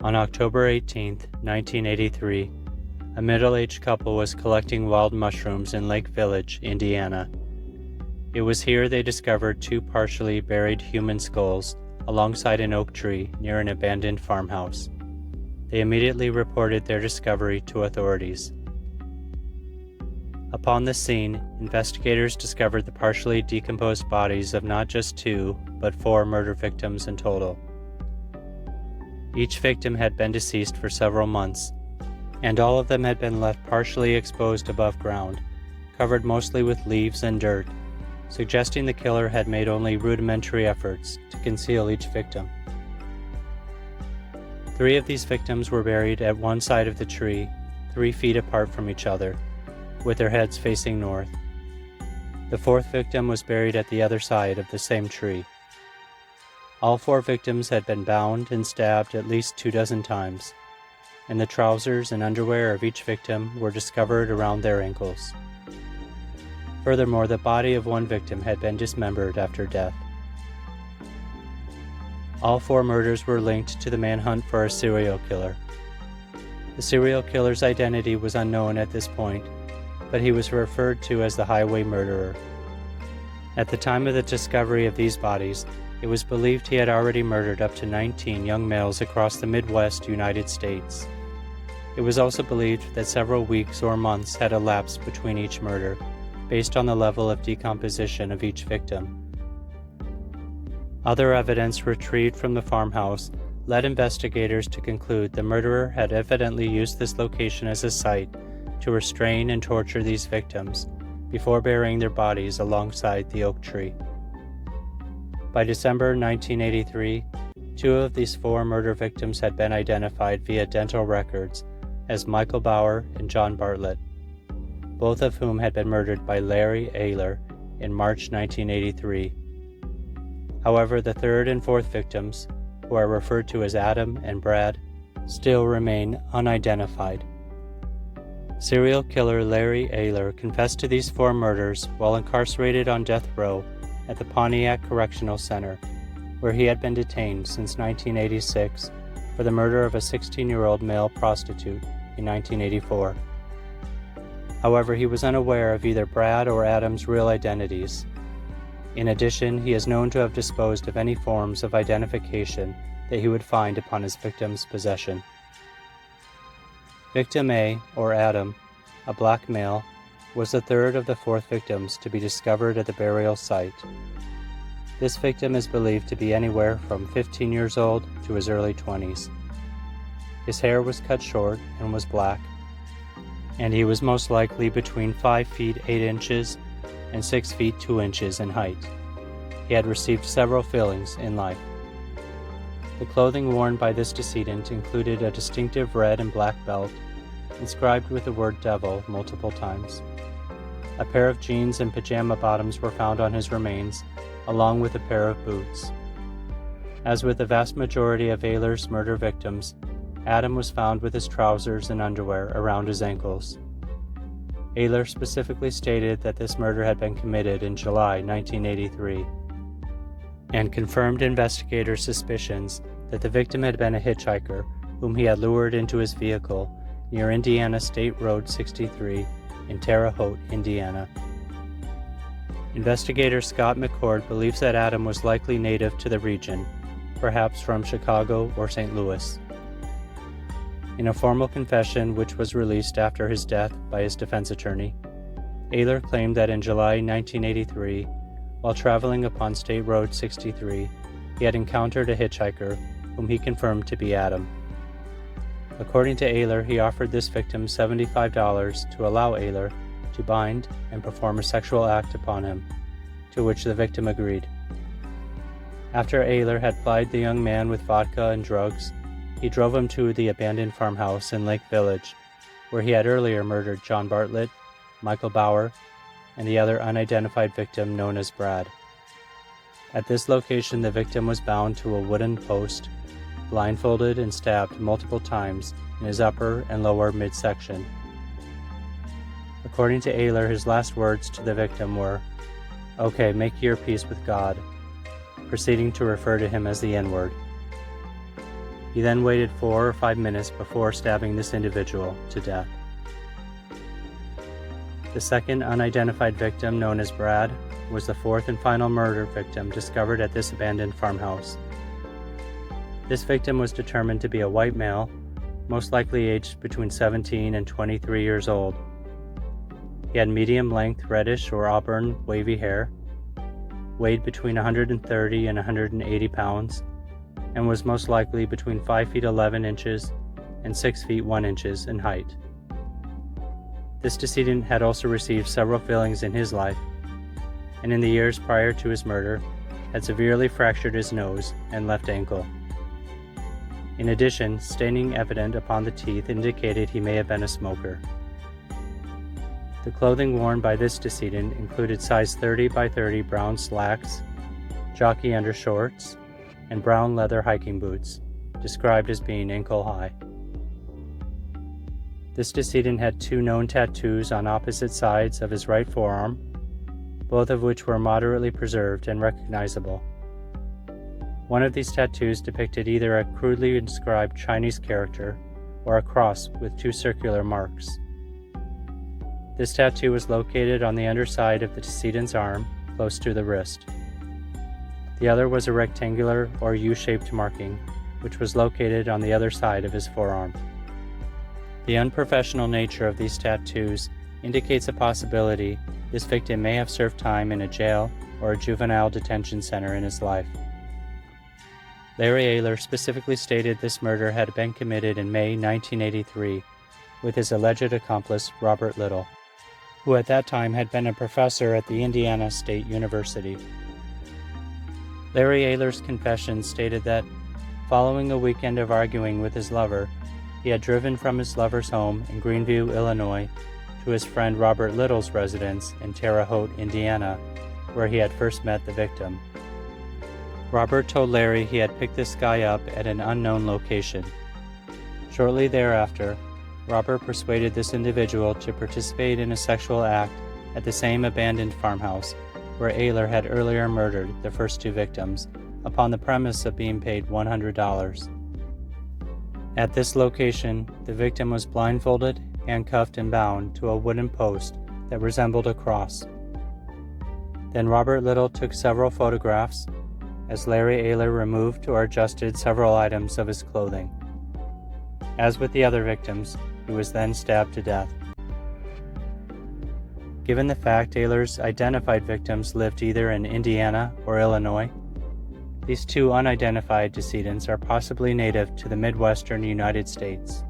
On October 18, 1983, a middle-aged couple was collecting wild mushrooms in Lake Village, Indiana. It was here they discovered two partially buried human skulls alongside an oak tree near an abandoned farmhouse. They immediately reported their discovery to authorities. Upon the scene, investigators discovered the partially decomposed bodies of not just 2, but 4 murder victims in total. Each victim had been deceased for several months, and all of them had been left partially exposed above ground, covered mostly with leaves and dirt, suggesting the killer had made only rudimentary efforts to conceal each victim. 3 of these victims were buried at one side of the tree, 3 feet apart from each other, with their heads facing north. The 4th victim was buried at the other side of the same tree. All 4 victims had been bound and stabbed at least 24 times, and the trousers and underwear of each victim were discovered around their ankles. Furthermore, the body of one victim had been dismembered after death. All 4 murders were linked to the manhunt for a serial killer. The serial killer's identity was unknown at this point, but he was referred to as the highway murderer. At the time of the discovery of these bodies, it was believed he had already murdered up to 19 young males across the Midwest United States. It was also believed that several weeks or months had elapsed between each murder, based on the level of decomposition of each victim. Other evidence retrieved from the farmhouse led investigators to conclude the murderer had evidently used this location as a site to restrain and torture these victims before burying their bodies alongside the oak tree. By December 1983, 2 of these 4 murder victims had been identified via dental records as Michael Bauer and John Bartlett, both of whom had been murdered by Larry Ayler in March 1983. However, the 3rd and 4th victims, who are referred to as Adam and Brad, still remain unidentified. Serial killer Larry Ayler confessed to these 4 murders while incarcerated on death row at the Pontiac Correctional Center, where he had been detained since 1986 for the murder of a 16-year-old male prostitute in 1984. However, he was unaware of either Brad or Adam's real identities. In addition, he is known to have disposed of any forms of identification that he would find upon his victim's possession. Victim A, or Adam, a black male, was the 3rd of the 4th victims to be discovered at the burial site. This victim is believed to be anywhere from 15 years old to his early 20s. His hair was cut short and was black, and he was most likely between 5 feet 8 inches and 6 feet 2 inches in height. He had received several fillings in life. The clothing worn by this decedent included a distinctive red and black belt, inscribed with the word devil multiple times. A pair of jeans and pajama bottoms were found on his remains, along with a pair of boots. As with the vast majority of Ayler's murder victims, Adam was found with his trousers and underwear around his ankles. Ayler specifically stated that this murder had been committed in July 1983, and confirmed investigators' suspicions that the victim had been a hitchhiker whom he had lured into his vehicle near Indiana State Road 63 in Terre Haute, Indiana. Investigator Scott McCord believes that Adam was likely native to the region, perhaps from Chicago or St. Louis. In a formal confession which was released after his death by his defense attorney, Ayler claimed that in July 1983, while traveling upon State Road 63, he had encountered a hitchhiker whom he confirmed to be Adam. According to Ayler, he offered this victim $75 to allow Ayler to bind and perform a sexual act upon him, to which the victim agreed. After Ayler had plied the young man with vodka and drugs, he drove him to the abandoned farmhouse in Lake Village, where he had earlier murdered John Bartlett, Michael Bauer, and the other unidentified victim known as Brad. At this location, the victim was bound to a wooden post, blindfolded and stabbed multiple times in his upper and lower midsection. According to Ayler, his last words to the victim were, "Okay, make your peace with God," proceeding to refer to him as the N-word. He then waited 4 or 5 minutes before stabbing this individual to death. The second unidentified victim, known as Brad, was the fourth and final murder victim discovered at this abandoned farmhouse. This victim was determined to be a white male, most likely aged between 17 and 23 years old. He had medium-length reddish or auburn wavy hair, weighed between 130 and 180 pounds, and was most likely between 5 feet 11 inches and 6 feet 1 inches in height. This decedent had also received several fillings in his life, and in the years prior to his murder, had severely fractured his nose and left ankle. In addition, staining evident upon the teeth indicated he may have been a smoker. The clothing worn by this decedent included size 30 by 30 brown slacks, jockey undershorts, and brown leather hiking boots, described as being ankle high. This decedent had 2 known tattoos on opposite sides of his right forearm, both of which were moderately preserved and recognizable. One of these tattoos depicted either a crudely inscribed Chinese character or a cross with 2 circular marks. This tattoo was located on the underside of the decedent's arm, close to the wrist. The other was a rectangular or U-shaped marking, which was located on the other side of his forearm. The unprofessional nature of these tattoos indicates a possibility this victim may have served time in a jail or a juvenile detention center in his life. Larry Ayler specifically stated this murder had been committed in May 1983 with his alleged accomplice Robert Little, who at that time had been a professor at the Indiana State University. Larry Ayler's confession stated that, following a weekend of arguing with his lover, he had driven from his lover's home in Greenview, Illinois, to his friend Robert Little's residence in Terre Haute, Indiana, where he had first met the victim. Robert told Larry he had picked this guy up at an unknown location. Shortly thereafter, Robert persuaded this individual to participate in a sexual act at the same abandoned farmhouse where Ayler had earlier murdered the first 2 victims, upon the premise of being paid $100. At this location, the victim was blindfolded, handcuffed, and bound to a wooden post that resembled a cross. Then Robert Little took several photographs, as Larry Ayler removed or adjusted several items of his clothing. As with the other victims, he was then stabbed to death. Given the fact Ayler's identified victims lived either in Indiana or Illinois, these 2 unidentified decedents are possibly native to the Midwestern United States.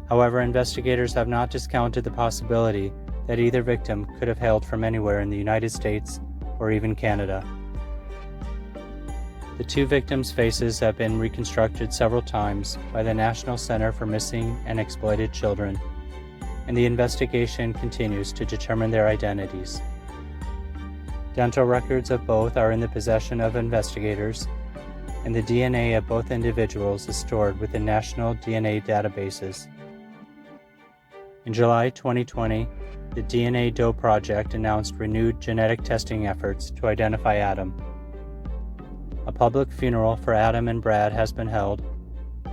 However, investigators have not discounted the possibility that either victim could have hailed from anywhere in the United States or even Canada. The 2 victims' faces have been reconstructed several times by the National Center for Missing and Exploited Children, and the investigation continues to determine their identities. Dental records of both are in the possession of investigators, and the DNA of both individuals is stored within national DNA databases. In July 2020, the DNA Doe Project announced renewed genetic testing efforts to identify Adam. A public funeral for Adam and Brad has been held,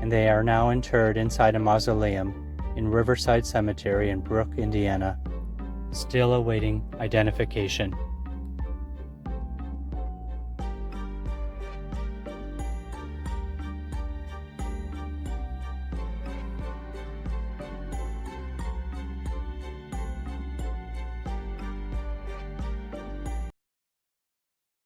and they are now interred inside a mausoleum in Riverside Cemetery in Brooke, Indiana, still awaiting identification.